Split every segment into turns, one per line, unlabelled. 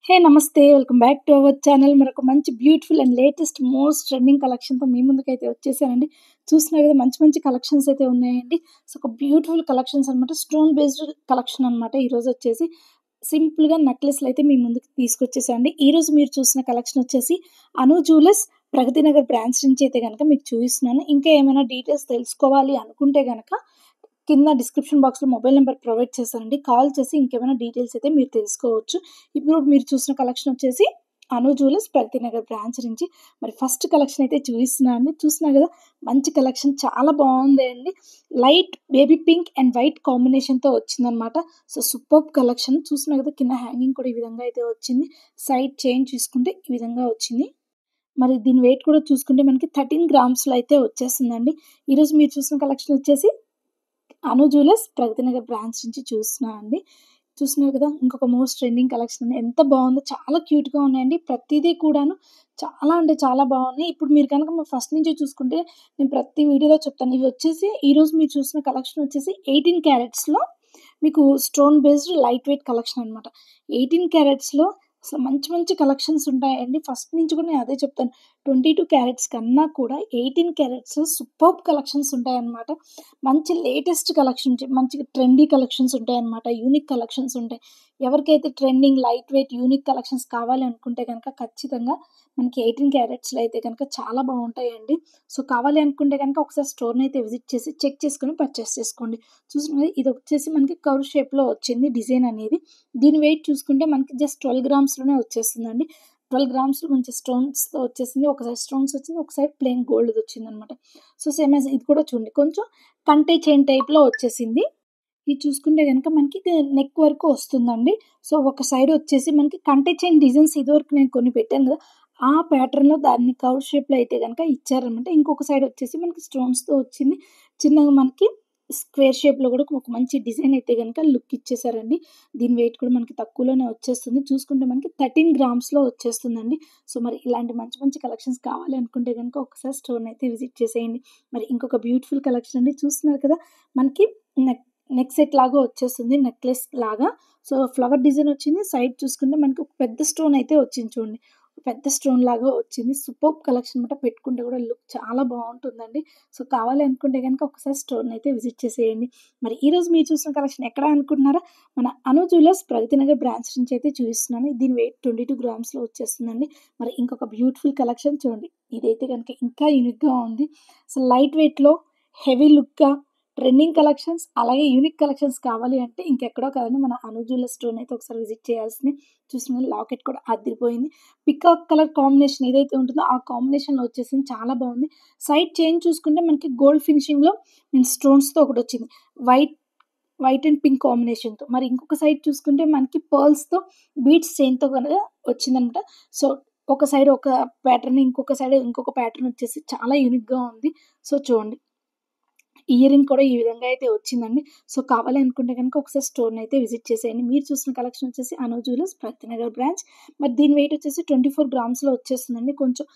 హే నమస్తే! Welcome back to our channel. మరొక మంచి beautiful and latest most trending కలెక్షన్‌తో మీ ముందుకైతే వచ్చేసానండి. చూస్తున్నారు కదా మంచి మంచి కలెక్షన్స్ అయితే ఉన్నాయండి. సో, ఒక బ్యూటిఫుల్ కలెక్షన్స్ అనమాట. స్టోన్ బేస్డ్ కలెక్షన్ అనమాట. ఈరోజొచ్చేసి సింపుల్‌గా నెక్లెస్‌లయితే మీ ముందుకు తీసుకొచ్చేసానండి. ఈరోజు మీరు చూసిన కలెక్షన్ వచ్చేసి అను జ్యువెలర్స్ ప్రగతి నగర్ బ్రాంచ్ నుంచి అయితే గనక మీకు చూపిస్తున్నాను. ఇంకా ఏమైనా డీటెయిల్స్ తెలుసుకోవాలి అనుకుంటే గనక కింద డిస్క్రిప్షన్ బాక్స్‌లో మొబైల్ నంబర్ ప్రొవైడ్ చేశానండి. కాల్ చేసి ఇంకేమైనా డీటెయిల్స్ అయితే మీరు తెలుసుకోవచ్చు. ఇప్పుడు మీరు చూసిన కలెక్షన్ వచ్చేసి అను జ్యువెలర్స్ ప్రగతి నగర్ బ్రాంచ్ నుంచి. మరి ఫస్ట్ కలెక్షన్ అయితే చూపిస్తున్నాను అండి. చూస్తున్నారు కదా! మంచి కలెక్షన్ చాలా బావుందండి. Light baby pink and white కాంబినేషన్‌తో వచ్చిందనమాట. So, superb collection. చూస్తున్నారు కదా! కింద హ్యాంగింగ్ కూడా ఈ విధంగా అయితే వచ్చింది. సైడ్ చైన్ చూసుకుంటే ఈ విధంగా వచ్చింది. మరి దీని వెయిట్ కూడా చూసుకుంటే మనకి 13 గ్రామ్స్‌లో అయితే వచ్చేస్తుందండి. ఈరోజు మీరు చూసిన కలెక్షన్ వచ్చేసి అను జ్యువెలర్స్ ప్రగతి నగర్ బ్రాంచ్ నుంచి చూస్తున్నానండి. చూస్తున్నారు కదా! ఇంకొక మోస్ట్ ట్రెండింగ్ కలెక్షన్ అండి. ఎంత బావుందో చాలా క్యూట్‌గా ఉన్నాయండి. ప్రతీదీ కూడాను చాలా అంటే చాలా బావున్నాయి. ఇప్పుడు మీరు గనక ఫస్ట్ నుంచి చూసుకుంటే నేను ప్రతి వీడియోలో చెప్తాను. ఇవి వచ్చేసి ఈరోజు మీరు చూసిన కలెక్షన్ వచ్చేసి 18 క్యారెట్స్‌లో మీకు stone based light weight collection అనమాట. 18 క్యారెట్స్‌లో అసలు మంచి మంచి కలెక్షన్స్ ఉంటాయండి. ఫస్ట్ నుంచి కూడా నేను అదే చెప్తాను. 22 క్యారెట్స్ కన్నా కూడా 18 క్యారెట్స్‌లో సూపర్బ్ కలెక్షన్స్ ఉంటాయన్నమాట. మంచి లేటెస్ట్ కలెక్షన్స్, మంచిగా ట్రెండీ కలెక్షన్స్ ఉంటాయన్నమాట. యూనిక్ కలెక్షన్స్ ఉంటాయి. ఎవరికైతే trending, light weight, unique collections కావాలి అనుకుంటే గనక ఖచ్చితంగా మనకి 18 క్యారెట్స్‌లో అయితే గనక చాలా బావుంటాయండి. సో, కావాలి అనుకుంటే గనక ఒకసారి స్టోర్‌నైతే విజిట్ చేసి చెక్ చేసుకొని పర్చేస్ చేసుకోండి. చూసినది ఇదొచ్చేసి మనకి కర్వ్ షేప్‌లో వచ్చింది డిజైన్ అనేది. దీని వెయిట్ చూసుకుంటే మనకి జస్ట్ 12 గ్రామ్స్‌లోనే వచ్చేస్తుందండి. 12 గ్రామ్స్‌లో మంచి స్టోన్స్‌తో వచ్చేసింది. ఒక సైడ్ స్టోన్స్ వచ్చింది. ఒక సైడ్ ప్లెయిన్ గోల్డ్‌దొచ్చిందనమాట. సో, సేమ్ యాస్ ఇది కూడా చూడండి. కొంచెం కంటే చైన్ టైప్‌లో వచ్చేసింది. ఇది చూసుకుంటే గనక మనకి నెక్ వరకు వస్తుందండి. సో, ఒక సైడ్ వచ్చేసి మనకి కంటే చైన్ డిజైన్స్ ఇదివరకు నేను కొన్ని పెట్టాను గదా! ఆ ప్యాటర్న్‌లో దాన్ని కర్వ్ షేప్‌లో అయితే గనక ఇచ్చారనమాట. ఇంకొక సైడ్ వచ్చేసి మనకి స్టోన్స్‌తో వచ్చింది. చిన్నగా మనకి స్క్వేర్ షేప్‌లో గూడా ఒక మంచి డిజైన్ అయితే గనక లుక్ ఇచ్చేసారండి. దీని వెయిట్ కూడా మనకి తక్కువలోనే వచ్చేస్తుంది. చూసుకుంటే మనకి 13 గ్రామ్స్‌లో వచ్చేస్తుందండి. సో, మరి ఇలాంటి మంచి మంచి కలెక్షన్స్ కావాలి అనుకుంటే గనక ఒకసారి స్టోర్‌నైతే విజిట్ చేసేయండి. మరి ఇంకొక బ్యూటిఫుల్ కలెక్షన్ అండి. చూస్తున్నారు కదా! మనకి నెక్ నెక్ సెట్ లాగా వచ్చేస్తుంది. నెక్లెస్ లాగా. సో, ఫ్లవర్ డిజైన్ వచ్చింది. సైడ్ చూసుకుంటే మనకి ఒక పెద్ద స్టోన్ అయితే వచ్చింది చూడండి. పెద్ద స్టోన్ లాగా వచ్చింది. సూపర్బ్ కలెక్షన్ అనమాట. పెట్టుకుంటే కూడా లుక్ చాలా బావుంటుందండి. సో, కావాలి అనుకుంటే గనుక ఒకసారి స్టోర్‌నైతే విజిట్ చేసేయండి. మరి ఈరోజు మీరు చూసిన కలెక్షన్ ఎక్కడ అనుకుంటున్నారా? మన అను జ్యువెలర్స్ ప్రగతి నగర్ బ్రాంచ్ నుంచి అయితే చూపిస్తున్నాను. దీని వెయిట్ 22 గ్రామ్స్‌లో వచ్చేస్తుందండి. మరి ఇంకొక బ్యూటిఫుల్ కలెక్షన్ చూడండి. ఇదైతే గనుక ఇంకా యూనిక్‌గా ఉంది. అసలు లైట్ వెయిట్‌లో హెవీ లుక్‌గా ట్రెండింగ్ కలెక్షన్స్, అలాగే యూనిక్ కలెక్షన్స్ కావాలి అంటే ఇంకెక్కడో కాదండి మన అను జ్యువెలర్స్ స్టోర్‌నైతే ఒకసారి విజిట్ చేయాల్సింది. చూస్తున్నారు లాకెట్ కూడా అదిరిపోయింది. పికాక్ కలర్ కాంబినేషన్ ఏదైతే ఉంటుందో ఆ కాంబినేషన్‌లో వచ్చేసింది. చాలా బావుంది. సైడ్ చైన్ చూసుకుంటే మనకి గోల్డ్ ఫినిషింగ్‌లో స్టోన్స్‌తో ఒకటొచ్చింది. వైట్ వైట్ అండ్ పింక్ కాంబినేషన్‌తో. మరి ఇంకొక సైడ్ చూసుకుంటే మనకి పర్ల్స్‌తో బీడ్స్ చైన్‌తో గనక వచ్చిందనమాట. సో, ఒక సైడ్ ఒక ప్యాటర్న్, ఇంకొక సైడ్ ఇంకొక ప్యాటర్న్ వచ్చేసి చాలా యూనిక్‌గా ఉంది. సో, చూడండి. ఇయర్ రింగ్ కూడా ఈ విధంగా అయితే వచ్చిందండి. సో, కావాలి అనుకుంటే గనుక ఒకసారి స్టోర్‌నైతే విజిట్ చేసేయండి. మీరు చూసిన కలెక్షన్ వచ్చేసి అను జ్యువెలర్స్ ప్రగతి నగర్ బ్రాంచ్. మరి దీని వెయిట్ వచ్చేసి 24 గ్రామ్స్‌లో వచ్చేస్తుందండి. కొంచెం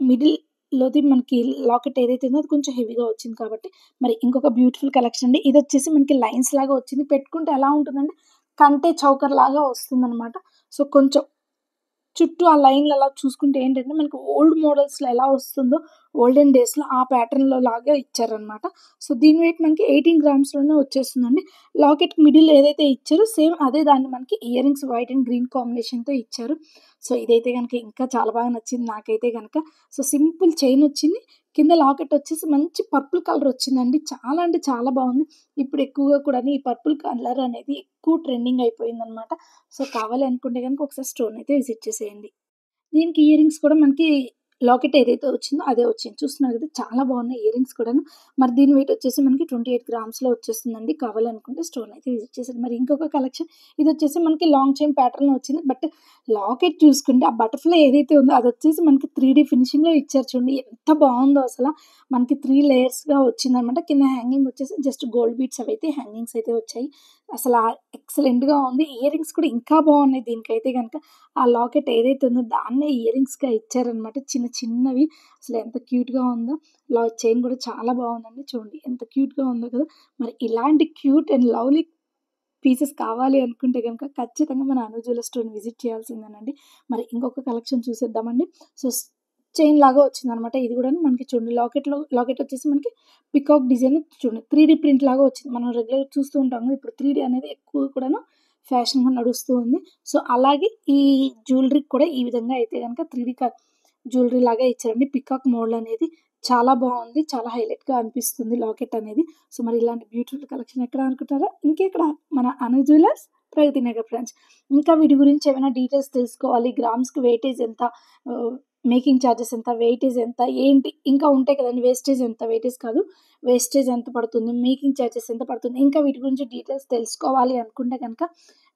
మిడిల్‌లోది మనకి లాకెట్ ఏదైతే ఉందో అది కొంచెం హెవీగా వచ్చింది కాబట్టి, మరి ఇంకొక బ్యూటిఫుల్ కలెక్షన్ అండి. ఇదొచ్చేసి మనకి లైన్స్ లాగా వచ్చింది. పెట్టుకుంటే ఎలా ఉంటుందంటే కంటే చౌకర్ లాగా వస్తుందనమాట. సో, కొంచెం చుట్టూ ఆ లైన్‌లు అలా చూసుకుంటే ఏంటంటే, మనకి ఓల్డ్ మోడల్స్‌లో ఎలా వస్తుందో, ఓల్డెన్ డేస్‌లో ఆ ప్యాటర్న్‌లో లాగా ఇచ్చారనమాట. సో, దీని వెయిట్ మనకి 18 గ్రామ్స్‌లోనే వచ్చేస్తుందండి. లాకెట్‌కి మిడిల్ ఏదైతే ఇచ్చారో సేమ్ అదే దాన్ని మనకి ear rings white and green కాంబినేషన్‌తో ఇచ్చారు. సో, ఇదైతే గనుక ఇంకా చాలా బాగా నచ్చింది నాకైతే గనక. సో, సింపుల్ చైనొచ్చింది. కింద లాకెట్ వచ్చేసి మంచి పర్పుల్ కలర్ వచ్చిందండి. చాలా అంటే చాలా బావుంది. ఇప్పుడు ఎక్కువగా కూడాను ఈ పర్పుల్ కలర్ అనేది ఎక్కువ ట్రెండింగ్ అయిపోయిందనమాట. సో, కావాలి అనుకుంటే గనుక ఒకసారి స్టోర్‌నైతే విజిట్ చేసేయండి. దీనికి ఇయర్ రింగ్స్ కూడా మనకి లాకెట్ ఏదైతే వచ్చిందో అదే వచ్చింది. చూస్తున్నారు కదా! చాలా బాగున్నాయి ఇయర్ రింగ్స్ కూడాను. మరి దీని వెయిట్ వచ్చేసి మనకి 28 గ్రామ్స్‌లో వచ్చేస్తుందండి. కావాలనుకుంటే స్టోర్‌నైతే విజిట్ చేసేయండి. మరి ఇంకొక కలెక్షన్ ఇదొచ్చేసి మనకి లాంగ్ చైన్ ప్యాటర్న్‌లో వచ్చింది. బట్ లాకెట్ చూసుకుంటే ఆ బటర్‌ఫ్లై ఏదైతే ఉందో అదొచ్చేసి మనకి 3 ఫినిషింగ్‌లో ఇచ్చారు చూడండి. ఎంత బావుందో అసల. మనకి 3 లేయర్స్‌గా వచ్చిందనమాట. కింద హ్యాంగింగ్ వచ్చేసి జస్ట్ గోల్డ్ బీడ్స్ అవైతే హ్యాంగింగ్స్ అయితే వచ్చాయి. అసల ఎక్సలెంట్‌గా ఉంది. ఇయర్ రింగ్స్ కూడా ఇంకా బావున్నాయి దీనికైతే గనక. ఆ లాకెట్ ఏదైతే ఉందో దాన్నే ఇయర్ రింగ్స్‌గా ఇచ్చారనమాట. చిన్న చిన్నవి. అసలు ఎంత క్యూట్‌గా ఉందో. చైన్ కూడా చాలా బావుందండి. చూడండి ఎంత క్యూట్‌గా ఉందో కదా! మరి ఇలాంటి క్యూట్ అండ్ లవ్లీ పీసెస్ కావాలి అనుకుంటే గనుక ఖచ్చితంగా మన అను జ్యువెలరీ స్టోర్‌ని విజిట్ చేయాల్సిందేనండి. మరి ఇంకొక కలెక్షన్ చూసేద్దామండి. సో, చైన్ లాగా వచ్చిందనమాట. ఇది గూడాను మనకి చూడండి లాకెట్ వచ్చేసి మనకి పికాక్ డిజైన్ చూడండి 3డీ ప్రింట్ లాగా వచ్చింది. మనం రెగ్యులర్‌గా చూస్తూ ఉంటాం కదా! ఇప్పుడు 3డీ అనేది ఎక్కువ కూడాను ఫ్యాషన్‌గా నడుస్తూ ఉంది. సో, అలాగే ఈ జ్యువెలరీకి కూడా ఈ విధంగా అయితే గనక 3డీ జ్యువెలరీ లాగా ఇచ్చారండి. పికాక్ మోడల్ అనేది చాలా బావుంది. చాలా హైలైట్‌గా అనిపిస్తుంది లాకెట్ అనేది. సో, మరి ఇలాంటి బ్యూటిఫుల్ కలెక్షన్ ఎక్కడ అనుకుంటారా? ఇంకెక్కడ మన అను జ్యువెలర్స్ ప్రగతి నగర్ బ్రాంచ్. ఇంకా వీటి గురించి ఏమైనా డీటెయిల్స్ తెలుసుకోవాలి. గ్రామ్స్‌కి వెయిటేజ్ ఎంత? మేకింగ్ చార్జెస్ ఎంత? వెయిటేజ్ ఎంత? ఏంటి? ఇంకా ఉంటాయి కదండీ! వేస్టేజ్ ఎంత? వెయిటేజ్ కాదు. వేస్టేజ్ ఎంత పడుతుంది? మేకింగ్ చార్జెస్ ఎంత పడుతుంది? ఇంకా వీటి గురించి డీటెయిల్స్ తెలుసుకోవాలి అనుకుంటే గనక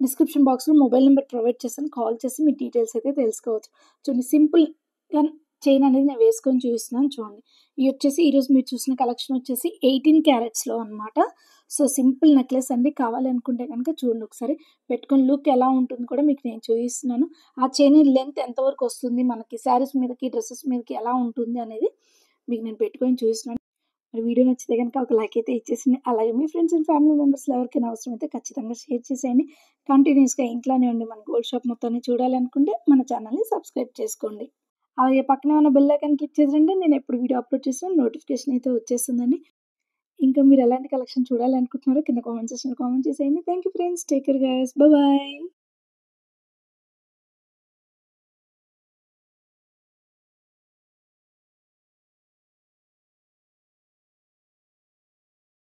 డిస్క్రిప్షన్ బాక్స్‌లో మొబైల్ నంబర్ ప్రొవైడ్ చేశాను. కాల్ చేసి మీ డీటెయిల్స్ అయితే తెలుసుకోవచ్చు. చూడండి సింపుల్‌గా చైన్ అనేది నేను వేసుకొని చూపిస్తున్నాను చూడండి. ఇయి వచ్చేసి ఈరోజు మీరు చూసిన కలెక్షన్ వచ్చేసి 18 క్యారెట్స్‌లో అనమాట. సో, సింపుల్ నెక్లెస్ అండి. కావాలి అనుకుంటే గనక చూడండి ఒకసారి. పెట్టుకొని లుక్ ఎలా ఉంటుంది కూడా మీకు నేను చూపిస్తున్నాను. ఆ చైన్ లెంత్ ఎంతవరకు వస్తుంది మనకి శారీస్ మీదకి, డ్రెసెస్ మీదకి ఎలా ఉంటుంది అనేది మీకు నేను పెట్టుకొని చూపిస్తున్నాను. మరి వీడియో నచ్చితే గనక ఒక లైక్ అయితే ఇచ్చేసింది. అలాగే మీ ఫ్రెండ్స్ అండ్ ఫ్యామిలీ మెంబర్స్‌లో ఎవరికైనా అవసరమైతే ఖచ్చితంగా షేర్ చేసేయండి. కంటిన్యూయస్‌గా ఇంట్లోనే ఉండి మన గోల్డ్ షాప్ మొత్తాన్ని చూడాలనుకుంటే మన ఛానెల్‌ని సబ్స్క్రైబ్ చేసుకోండి. అలాగే పక్కనే ఉన్న బెల్ ఐకాన్ క్లిక్ చేసారంటే నేను ఎప్పుడు వీడియో అప్‌లోడ్ చేసినా నోటిఫికేషన్ అయితే వచ్చేస్తుందండి. ఇంకా మీరు ఎలాంటి కలెక్షన్ చూడాలనుకుంటున్నారో కింద కామెంట్ సెక్షన్‌లో కామెంట్ చేసేయండి. Thank you friends. Take care guys. By by.